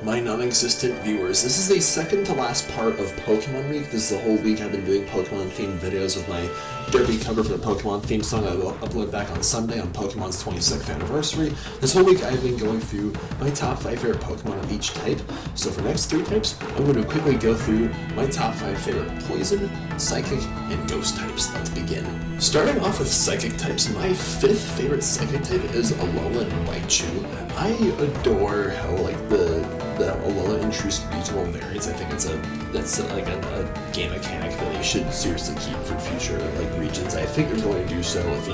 My non-existent viewers, this is the second to last part of Pokemon Week. This is the whole week I've been doing Pokemon-themed videos with my derby cover for the Pokemon theme song I will upload back on Sunday on Pokemon's 26th anniversary. This whole week I've been going through my top 5 favorite Pokemon of each type. So for the next 3 types, I'm going to quickly go through my top 5 favorite Poison, Psychic, and Ghost types. Let's begin. Starting off with Psychic types, my 5th favorite Psychic type is Alolan Raichu. I adore how the Alola introduced regional variants. I think that's a game mechanic that they should seriously keep for future regions. I think they're going to do so with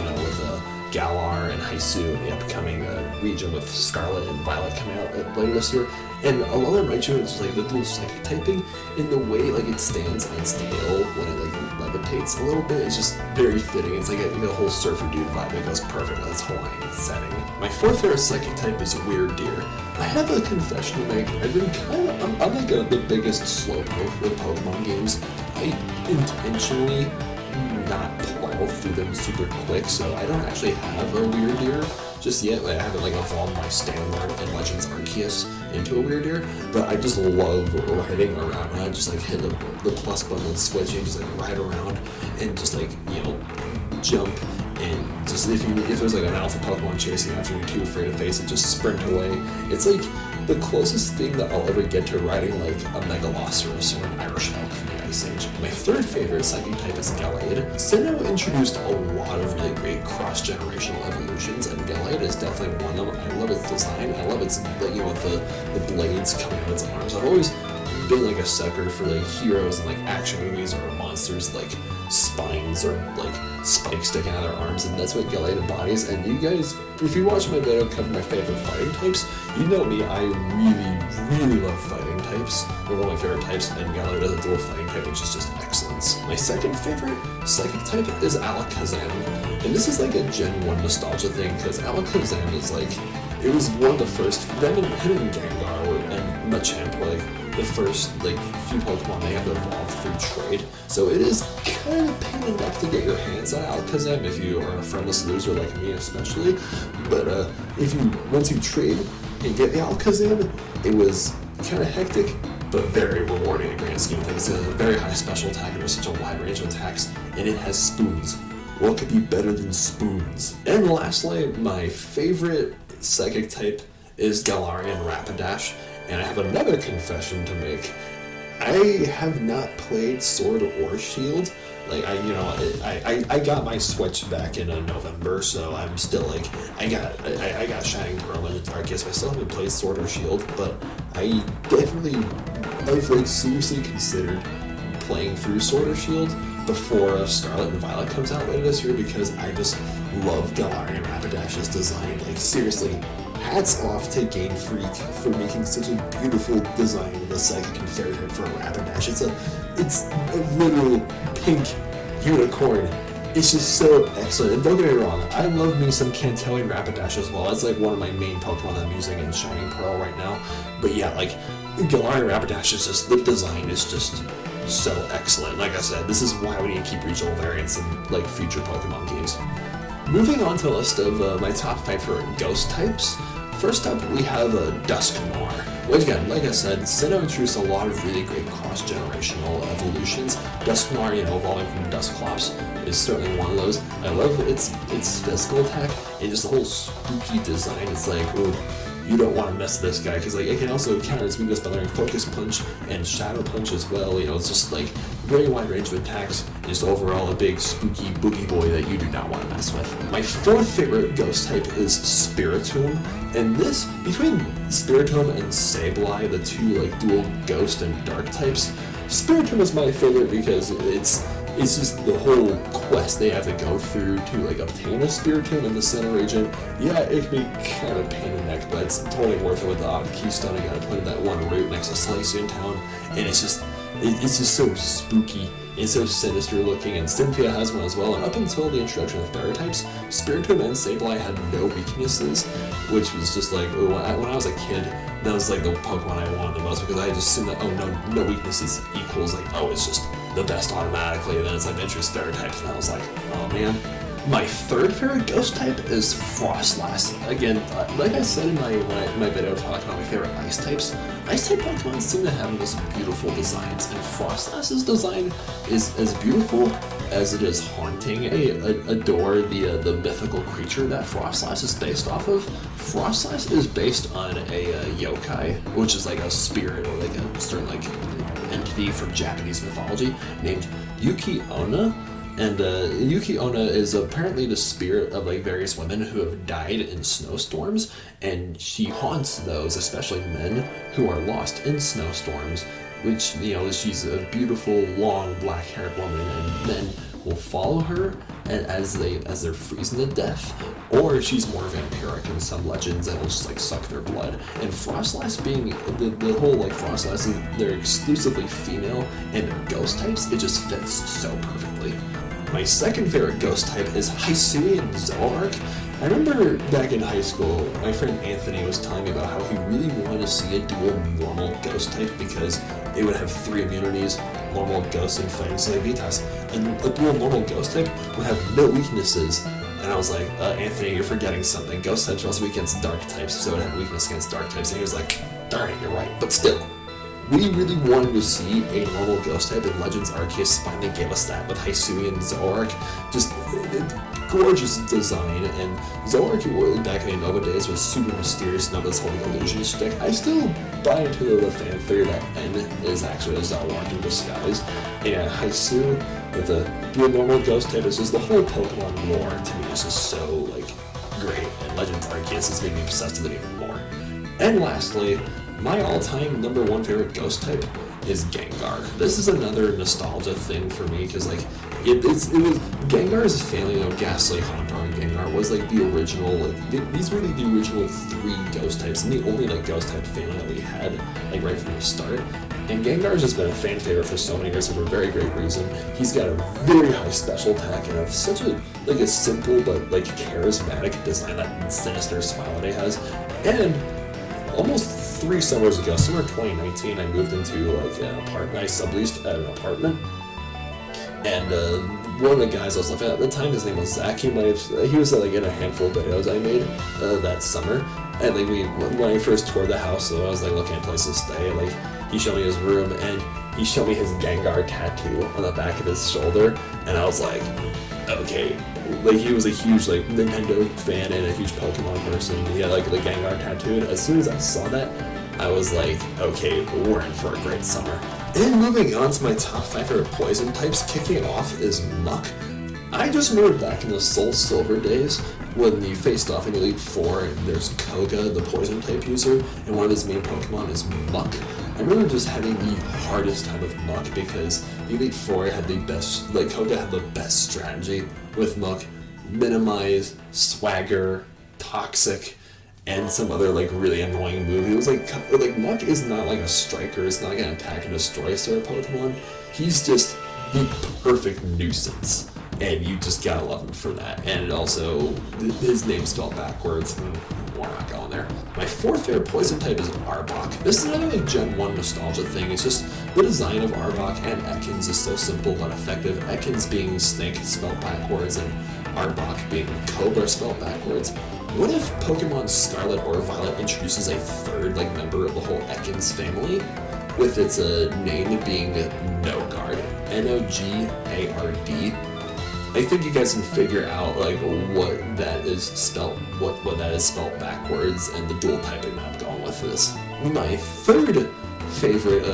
Galar and Haisu in the upcoming region with Scarlet and Violet coming out later this year. And Alolan Raichu is the little psychic typing in the way it stands on its tail when it levitates a little bit. It's just very fitting. It's like a whole surfer dude vibe that goes perfect with its Hawaiian setting. My 4th favorite psychic type is Weird Deer. I have a confession to make. I've been I'm the biggest slowpoke with Pokemon games. I intentionally not plow through them super quick, so I don't actually have a Weird Deer just yet. I haven't evolved my Standard and Legends Arceus into a Weird Deer, but I just love riding around. I just hit the plus button and switch and just ride around and just jump, and just if there's an alpha Pokemon chasing after you, too afraid to face it, just sprint away. It's the closest thing that I'll ever get to riding a Megalosaurus or an Irish elk from the Ice Age. My 3rd favorite psychic type is Gallade. Sinnoh introduced a lot of really great cross-generational evolutions, and Gallade is definitely one of them. I love its design. I love its with the blades coming out of its arms. I've always been a sucker for heroes in action movies or monsters spines or spikes sticking out of their arms, and that's what Gallade embodies. And you guys, if you watch my video covering my favorite fighting types, you know me, I really love fighting types. They're one of my favorite types, and Gallade is a dual fighting type, which is just excellence. My 2nd favorite psychic type is Alakazam, and this is a Gen 1 nostalgia thing, because Alakazam is it was one of the first, him and Gengar and Machamp were the first few Pokemon they have to evolve through trade. So it is kind of pain in the neck to get your hands on Alakazam if you are a friendless loser like me especially. But once you trade and get the Alakazam, it was kind of hectic, but very rewarding in the grand scheme of things. It's a very high special attack and there's such a wide range of attacks, and it has spoons. What could be better than spoons? And lastly, my favorite psychic type is Galarian Rapidash, and I have another confession to make. I have not played Sword or Shield. I got my Switch back in November, so I'm still I got Shining Pearl and Arceus, but I still haven't played Sword or Shield. But I definitely I've seriously considered playing through Sword or Shield before Scarlet and Violet comes out later this year, because I just love Galarian Rapidash's design. Seriously, hats off to Game Freak for making such a beautiful design of the psychic and fairy type for a Rapidash. It's a literal pink unicorn. It's just so excellent. And don't get me wrong, I love me some Kantoan Rapidash as well. That's one of my main Pokemon that I'm using in Shining Pearl right now. But yeah, Galarian Rapidash is just, the design is just so excellent. Like I said, this is why we need to keep regional variants in future Pokemon games. Moving on to the list of my top 5 favorite ghost types. First up, we have Dusknoir. Which again, like I said, Sinnoh introduced a lot of really great cross-generational evolutions. Dusknoir, evolving from Dusclops, is certainly one of those. I love its physical attack and just the whole spooky design. It's ooh, you don't want to mess with this guy, because it can also counter its weakness by learning Focus Punch and Shadow Punch as well. It's just very wide range of attacks, and just overall a big spooky boogie boy that you do not want to mess with. My 4th favorite ghost type is Spiritomb, and this, between Spiritomb and Sableye, the two dual ghost and dark types, Spiritomb is my favorite because it's just the whole quest they have to go through to obtain a Spiritomb in the center region. Yeah, it can be kind of pain in the neck, but it's totally worth it with the odd keystone you gotta put in that one route next to Sliceian Town, and it's just so spooky and so sinister looking, and Cynthia has one as well. And up until the introduction of fairy types, Spiritomb and Sableye had no weaknesses, which was just when I was a kid, that was the Pokemon I wanted the most, because I just assumed that no weaknesses equals it's just the best automatically. And then it's introduced fairy types, and I was oh man, My third favorite ghost type is Frostlass. Again, like I said in my video talking about my favorite ice type Pokemon seem to have this beautiful designs, and Frostlass's design is as beautiful as it is haunting. I adore the mythical creature that Frostlass is based off of. Frostlass is based on a yokai, which is like a spirit or like a certain like entity from Japanese mythology named Yuki Onna. And Yuki Onna is apparently the spirit of like various women who have died in snowstorms, and she haunts those, especially men, who are lost in snowstorms. Which, you know, she's a beautiful, long, black-haired woman, and men will follow her and as they're freezing to death, or she's more vampiric in some legends and will just like suck their blood. And Frostlass being the whole like Frostlass, they're exclusively female and ghost types. It just fits so perfectly. My second favorite ghost type is Hisuian Zoroark. I remember back in high school, my friend Anthony was telling me about how he really wanted to see a dual normal ghost type because it would have 3 immunities, normal, ghost, and fighting Celebitas. And a dual normal ghost type would have no weaknesses. And I was like, Anthony, you're forgetting something. Ghost types are also weak against dark types, so it would have weakness against dark types. And he was like, darn it, you're right. But still, we really wanted to see a normal ghost type, and Legends Arceus finally gave us that with Hisuian Zoroark. Just gorgeous design, and Zoroark back in the Nova days was super mysterious, and this whole illusion shtick. I still buy into the fan theory that N is actually a Zoroark in disguise, and Hisu with a normal ghost type is just the whole Pokemon lore to me is just so like great, and Legends Arceus has made me obsessed with it even more. And lastly, my all-time number 1 favorite ghost type is Gengar. This is another nostalgia thing for me because like it was Gengar's family, you know, Ghastly, Hauntar, and Gengar was like the original these were like the original 3 ghost types and the only like ghost type family that we had like right from the start. And Gengar's just been a fan favorite for so many years for a very great reason. He's got a very high special attack and such a like a simple but like charismatic design, that sinister smile that he has. And almost 3 summers ago, summer 2019, I moved into like an apartment. I subleased at an apartment, and one of the guys I was living at the time, his name was Zach. He was like in a handful of videos I made that summer. And like when I first toured the house, so I was like looking at places to stay. Like he showed me his room, and he showed me his Gengar tattoo on the back of his shoulder, and I was like, okay. Like he was a huge like Nintendo fan and a huge Pokemon person. He had like the Gengar tattooed. As soon as I saw that, I was like, okay, we're in for a great summer. And moving on to my top 5 favorite poison types, kicking it off is Muck. I just remember back in the Soul Silver days when you faced off in Elite 4 and there's Koga, the poison type user, and one of his main Pokemon is Muck. I remember just having the hardest time with Muck because the Elite 4 had the best, like Koga had the best strategy with Muck: minimize, swagger, toxic, and some other like really annoying move. It was like Muck is not like a striker, it's not like an attack and destroy sort of Pokemon. He's just the perfect nuisance, and you just gotta love him for that. And also, his name's spelled backwards. We're not going there. My 4th favorite poison type is Arbok. This is another like Gen 1 nostalgia thing. It's just the design of Arbok and Ekans is so simple but effective. Ekans being snake spelled backwards and Arbok being cobra spelled backwards. What if Pokemon Scarlet or Violet introduces a 3rd like member of the whole Ekans family, with its name being Nogard, Nogard? I think you guys can figure out like what that is spelled backwards and the dual typing that I'm going with this. My 3rd favorite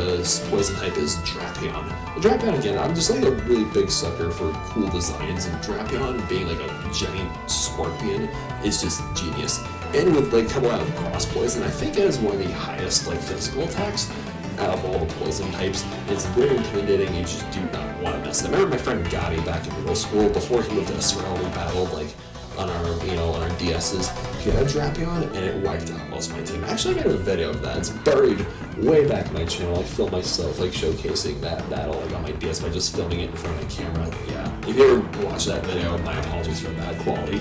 poison type is Drapion. Drapion, again, I'm just like a really big sucker for cool designs, and Drapion being like a giant scorpion is just genius. And with like coming out of cross poison, I think it has one of the highest like physical attacks out of all the poison types. It's very intimidating, you just do not want to mess with it. I remember my friend Gotti back in middle school, before he moved to Israel, we battled like on our DS's. He had a Drapion and it wiped out most of my team. Actually, I made a video of that. It's buried way back in my channel. I filmed myself like showcasing that battle like on my DS by just filming it in front of my camera. Yeah, if you ever watch that video, my apologies for bad quality.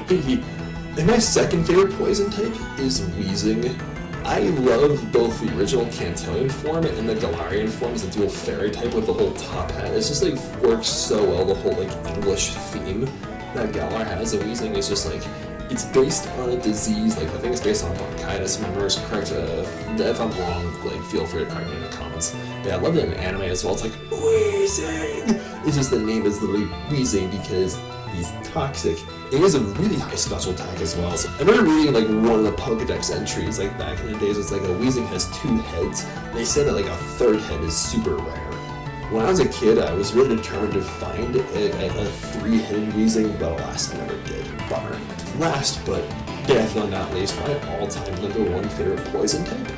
And my 2nd favorite poison type is Weezing. I love both the original Cantillon form and the Galarian form as a dual fairy type with the whole top hat. It's just like works so well, the whole like English theme. that Galar has, a wheezing, is just like, it's based on a disease, like I think it's based on bronchitis, if I remember correct. If I'm wrong, like feel free to correct me in the comments. Yeah, I love it in anime as well. It's like wheezing. It's just the name is literally wheezing because he's toxic. It is a really high special attack as well. So I remember reading like one of the Pokedex entries like back in the days. It's like a wheezing has 2 heads. They said that like a 3rd head is super rare. When I was a kid, I was really determined to find a 3-headed wheezing, but alas, I never did. Bummer. Last, but definitely not least, my all-time #1 favorite poison type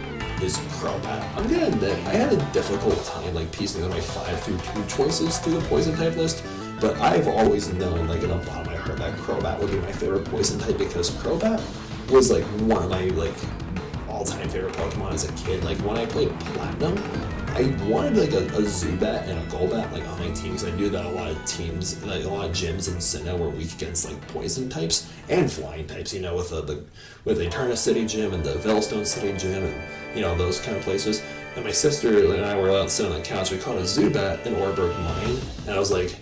is Crobat. I'm gonna admit, I had a difficult time like piecing out my 5 through 2 choices through the poison type list, but I've always known, like in the bottom of my heart, that Crobat would be my favorite poison type because Crobat was like one of my like all-time favorite Pokemon as a kid. Like when I played Platinum, I wanted like a Zubat and a Golbat like on my team because I knew that a lot of teams, like a lot of gyms in Sinnoh were weak against like poison types and flying types. You know, with the Eterna City Gym and the Veilstone City Gym and you know those kind of places. And my sister and I were out sitting on the couch. We caught a Zubat in Orberg mine, and I was like,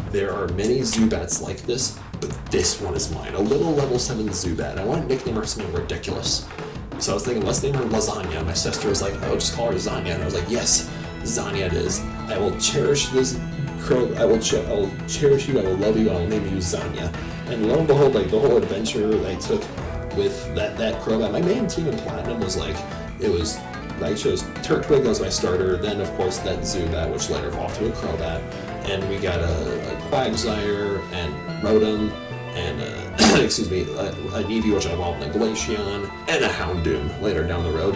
there are many Zubats like this, but this one is mine. A little level 7 Zubat. I want to nickname her something ridiculous. So I was thinking, let's name her Lasagna. My sister was like, oh, just call her Zanya. And I was like, yes, Zanya it is. I will cherish this crow. I will cherish you. I will love you. I will name you Zanya. And lo and behold, like the whole adventure that I took with that Crobat, my main team in Platinum was like, I chose Turtwig as my starter. Then of course that Zubat, which later evolved to a Crobat, and we got a Quagsire and Rotom. And, excuse me, a Eevee, which I evolved in a Glaceon, and a Houndoom later down the road.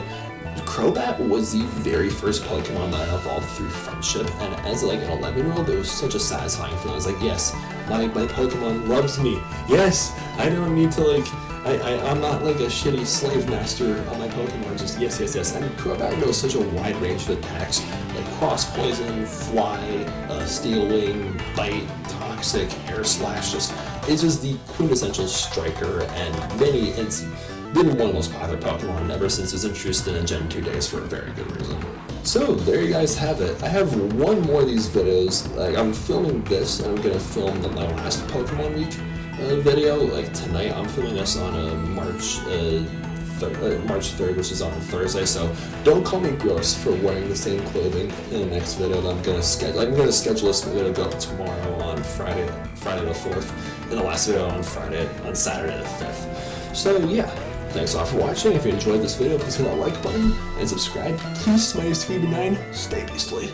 Crobat was the very first Pokemon that I evolved through friendship, and as like an 11-year-old, it was such a satisfying feeling. I was like, yes, my Pokemon loves me. Yes, I don't need to like, I'm not like a shitty slave master on my Pokemon, just yes. And Crobat knows such a wide range of attacks, like Cross Poison, Fly, Steel Wing, Bite, Toxic, Air Slash, it's just the quintessential striker, and it's been one of the most popular Pokemon ever since it was introduced in Gen 2 days for a very good reason. So there you guys have it. I have one more of these videos. Like I'm filming this, and I'm gonna film my last Pokemon Week video. Like tonight, I'm filming this on March 3rd, which is on Thursday. So don't call me gross for wearing the same clothing in the next video that I'm gonna schedule. I'm gonna schedule this video to go up tomorrow on Friday the 4th, and the last video on Saturday the 5th. So yeah. Thanks all for watching. If you enjoyed this video, please hit that like button and subscribe. Please, my Sweet 9, stay beastly.